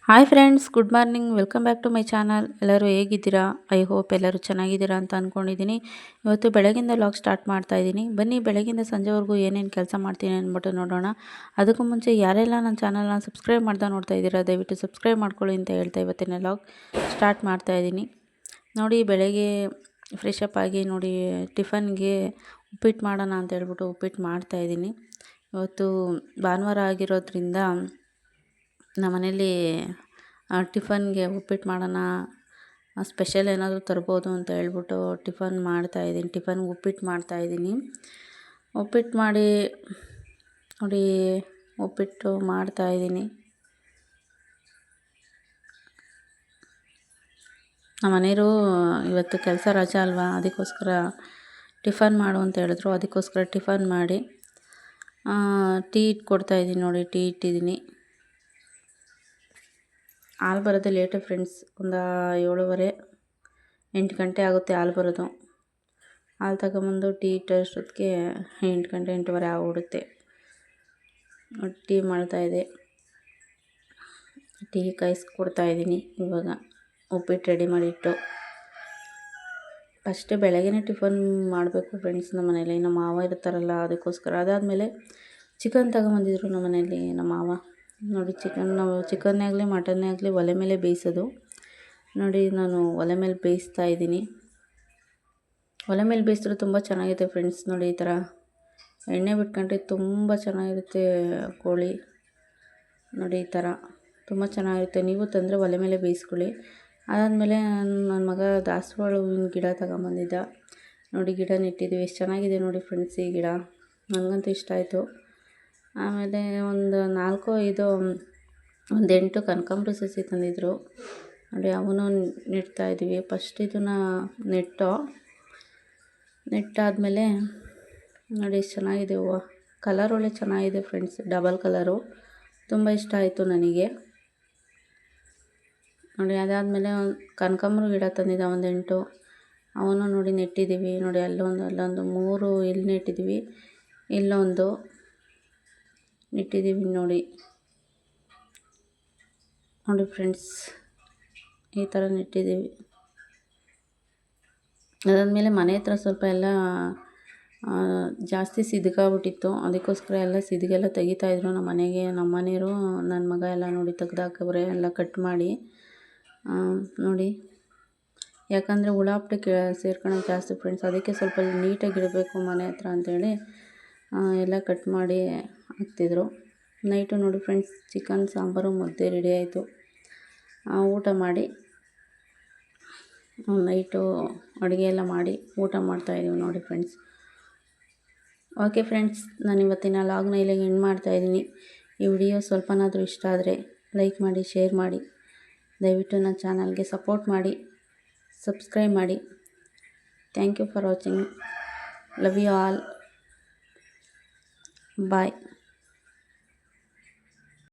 Hi friends, good morning. Welcome back to my channel. ಎಲ್ಲರೂ ಹೇಗಿದ್ದೀರಾ? I hope ಎಲ್ಲರೂ ಚೆನ್ನಾಗಿದ್ದೀರಾ ಅಂತ ಅಂದ್ಕೊಂಡಿದ್ದೀನಿ. ಇವತ್ತು ಬೆಳಗಿಂದ ವ್ಲಾಗ್ ಸ್ಟಾರ್ಟ್ ಮಾಡ್ತಾ ಇದ್ದೀನಿ. ಬನ್ನಿ, ಬೆಳಗಿಂದ ಸಂಜೆವರೆಗೂ ಏನೇನು ಕೆಲಸ ಮಾಡ್ತೀನಿ ಅಂದ್ಬಿಟ್ಟು ನೋಡೋಣ. ಅದಕ್ಕೂ ಮುಂಚೆ ಯಾರೆಲ್ಲ ನನ್ನ ಚಾನಲ್ನ ಸಬ್ಸ್ಕ್ರೈಬ್ ಮಾಡ್ತಾ ನೋಡ್ತಾ ಇದ್ದೀರಾ, ದಯವಿಟ್ಟು ಸಬ್ಸ್ಕ್ರೈಬ್ ಮಾಡ್ಕೊಳ್ಳಿ ಅಂತ ಹೇಳ್ತಾ ಇವತ್ತಿನ ವ್ಲಾಗ್ ಸ್ಟಾರ್ಟ್ ಮಾಡ್ತಾ ಇದ್ದೀನಿ. ನೋಡಿ, ಬೆಳಗ್ಗೆ ಫ್ರೆಶ್ ಅಪ್ ಆಗಿ ನೋಡಿ ಟಿಫನ್ಗೆ ಉಪ್ಪಿಟ್ಟು ಮಾಡೋಣ ಅಂತ ಹೇಳ್ಬಿಟ್ಟು ಉಪ್ಪಿಟ್ಟು ಮಾಡ್ತಾಯಿದ್ದೀನಿ. ಇವತ್ತು ಭಾನುವಾರ ಆಗಿರೋದ್ರಿಂದ ನಮ್ಮ ಮನೇಲಿ ಟಿಫನ್ಗೆ ಉಪ್ಪಿಟ್ಟು ಮಾಡೋಣ, ಸ್ಪೆಷಲ್ ಏನಾದರೂ ತರ್ಬೋದು ಅಂತ ಹೇಳ್ಬಿಟ್ಟು ಟಿಫನ್ಗೆ ಉಪ್ಪಿಟ್ಟು ಮಾಡ್ತಾಯಿದ್ದೀನಿ. ಉಪ್ಪಿಟ್ಟು ಮಾಡಿ ನೋಡಿ, ಉಪ್ಪಿಟ್ಟು ಮಾಡ್ತಾಯಿದ್ದೀನಿ. ನಮ್ಮ ಮನೆಯವರು ಇವತ್ತು ಕೆಲಸ ರಜೆ ಅಲ್ವಾ, ಅದಕ್ಕೋಸ್ಕರ ಟಿಫನ್ ಮಾಡು ಅಂತ ಹೇಳಿದ್ರು. ಅದಕ್ಕೋಸ್ಕರ ಟಿಫನ್ ಮಾಡಿ ಟೀ ಇಟ್ಕೊಡ್ತಾಯಿದ್ದೀನಿ. ನೋಡಿ, ಟೀ ಇಟ್ಟಿದ್ದೀನಿ. ಹಾಲು ಬರೋದೇ ಲೇಟು ಫ್ರೆಂಡ್ಸ್, ಒಂದು 7:30 8 ಗಂಟೆ ಆಗುತ್ತೆ ಹಾಲು ಬರೋದು. ಹಾಲು ತಗೊಂಬಂದು ಟೀ ಇಟ್ಟೋಷ್ಟೊತ್ತಿಗೆ 8 ಗಂಟೆ 8:30 ಆಗ್ಬಿಡುತ್ತೆ. ಟೀ ಮಾಡ್ತಾಯಿದ್ದೆ, ಟೀ ಕಾಯಿಸ್ಕೊಡ್ತಾಯಿದ್ದೀನಿ. ಇವಾಗ ಉಪ್ಪಿಟ್ಟು ರೆಡಿ ಮಾಡಿಟ್ಟು ಫಸ್ಟೇ ಬೆಳಗ್ಗೆನೇ ಟಿಫನ್ ಮಾಡಬೇಕು ಫ್ರೆಂಡ್ಸ್. ನಮ್ಮ ಮನೇಲಿ ನಮ್ಮ ಮಾವ ಇರ್ತಾರಲ್ಲ, ಅದಕ್ಕೋಸ್ಕರ. ಅದಾದಮೇಲೆ ಚಿಕನ್ ತಗೊಂಬಂದಿದ್ರು ನಮ್ಮ ಮನೇಲಿ ನಮ್ಮ ಮಾವ. ನೋಡಿ, ಚಿಕನ್ನೇ ಆಗಲಿ ಮಟನ್ನೇ ಆಗಲಿ ಒಲೆ ಮೇಲೆ ಬೇಯಿಸೋದು. ನೋಡಿ, ನಾನು ಒಲೆ ಮೇಲೆ ಬೇಯಿಸ್ತಾ ಇದ್ದೀನಿ. ಒಲೆ ಮೇಲೆ ಬೇಯಿಸಿದ್ರೆ ತುಂಬ ಚೆನ್ನಾಗಿದೆ ಫ್ರೆಂಡ್ಸ್. ನೋಡಿ, ಈ ಥರ ಎಣ್ಣೆ ಬಿಟ್ಕೊಂಡ್ರೆ ತುಂಬ ಚೆನ್ನಾಗಿರುತ್ತೆ ಕೋಳಿ. ನೋಡಿ, ಈ ಥರ ತುಂಬ ಚೆನ್ನಾಗಿರುತ್ತೆ. ನೀವು ತಂದರೆ ಒಲೆ ಮೇಲೆ ಬೇಯಿಸ್ಕೊಳ್ಳಿ. ಅದಾದಮೇಲೆ ನನ್ನ ಮಗ ದಾಸವಾಳ ಹೂವಿನ ಗಿಡ ತಗೊಂಬಂದಿದ್ದ. ನೋಡಿ, ಗಿಡ ನೆಟ್ಟಿದ್ದೀವಿ. ಎಷ್ಟು ಚೆನ್ನಾಗಿದೆ ನೋಡಿ ಫ್ರೆಂಡ್ಸ್ ಈ ಗಿಡ, ನನಗಂತೂ ಇಷ್ಟ ಆಯಿತು. ಆಮೇಲೆ ಒಂದು 4-5 ಒಂದು 8 ಕನಕಾಂಬರ ಸಸಿ ತಂದಿದ್ದರು. ನೋಡಿ, ಅವನು ನೆಡ್ತಾಯಿದ್ದೀವಿ. ಫಸ್ಟ್ ಇದನ್ನು ನೆಟ್ಟಾದಮೇಲೆ ನೋಡಿ ಎಷ್ಟು ಚೆನ್ನಾಗಿದೆ ಹೂವು. ಕಲರ್ ಒಳ್ಳೆ ಚೆನ್ನಾಗಿದೆ ಫ್ರೆಂಡ್ಸ್, ಡಬಲ್ ಕಲರು. ತುಂಬ ಇಷ್ಟ ಆಯಿತು ನನಗೆ. ನೋಡಿ, ಅದಾದಮೇಲೆ ಕನಕಾಂಬರ ಗಿಡ ತಂದಿದ್ದ ಒಂದು 8, ಅವನು ನೋಡಿ ನೆಟ್ಟಿದ್ದೀವಿ. ನೋಡಿ, ಅಲ್ಲೊಂದು 3 ಇಲ್ಲಿ ನೆಟ್ಟಿದ್ದೀವಿ, ಇಲ್ಲೊಂದು ನೆಟ್ಟಿದ್ದೀವಿ. ನೋಡಿ ಫ್ರೆಂಡ್ಸ್, ಈ ಥರ ನೆಟ್ಟಿದ್ದೀವಿ. ಅದಾದಮೇಲೆ ಮನೆ ಹತ್ರ ಸ್ವಲ್ಪ ಎಲ್ಲ ಜಾಸ್ತಿ ಸಿದ್ಗಾಗ್ಬಿಟ್ಟಿತ್ತು. ಅದಕ್ಕೋಸ್ಕರ ಎಲ್ಲ ಸಿದ್ಗೆಲ್ಲ ತೆಗಿತಾಯಿದ್ರು ನಮ್ಮ ಮನೆಯವರು. ನನ್ನ ಮಗ ಎಲ್ಲ ನೋಡಿ ತೆಗ್ದಾಕವ್ರೆ, ಎಲ್ಲ ಕಟ್ ಮಾಡಿ. ನೋಡಿ, ಯಾಕಂದರೆ ಹುಳಾಪ್ಟೆ ಸೇರ್ಕೊಳ್ಳೋದು ಜಾಸ್ತಿ ಫ್ರೆಂಡ್ಸ್. ಅದಕ್ಕೆ ಸ್ವಲ್ಪ ನೀಟಾಗಿಡಬೇಕು ಮನೆ ಹತ್ರ ಅಂಥೇಳಿ ಎಲ್ಲ ಕಟ್ ಮಾಡಿ ಹಾಕ್ತಿದ್ರು. ನೈಟು ನೋಡಿ ಫ್ರೆಂಡ್ಸ್, ಚಿಕನ್ ಸಾಂಬಾರು ಮುದ್ದೆ ರೆಡಿ ಆಯಿತು. ಊಟ ಮಾಡಿ ನೈಟು ಅಡುಗೆ ಎಲ್ಲ ಮಾಡಿ ಊಟ ಮಾಡ್ತಾಯಿದ್ದೀವಿ ನೋಡಿ ಫ್ರೆಂಡ್ಸ್. ಓಕೆ ಫ್ರೆಂಡ್ಸ್, ನಾನು ಇವತ್ತಿನ ವ್ಲಾಗ್ನ ಇಲ್ಲಿಗೆ ಎಂಡ್ ಮಾಡ್ತಾಯಿದ್ದೀನಿ. ಈ ವಿಡಿಯೋ ಸ್ವಲ್ಪನಾದರೂ ಇಷ್ಟ ಆದರೆ ಲೈಕ್ ಮಾಡಿ, ಶೇರ್ ಮಾಡಿ, ದಯವಿಟ್ಟು ನನ್ನ ಚಾನಲ್ಗೆ ಸಪೋರ್ಟ್ ಮಾಡಿ, ಸಬ್ಸ್ಕ್ರೈಬ್ ಮಾಡಿ. Thank you for watching. Love you all. Bye.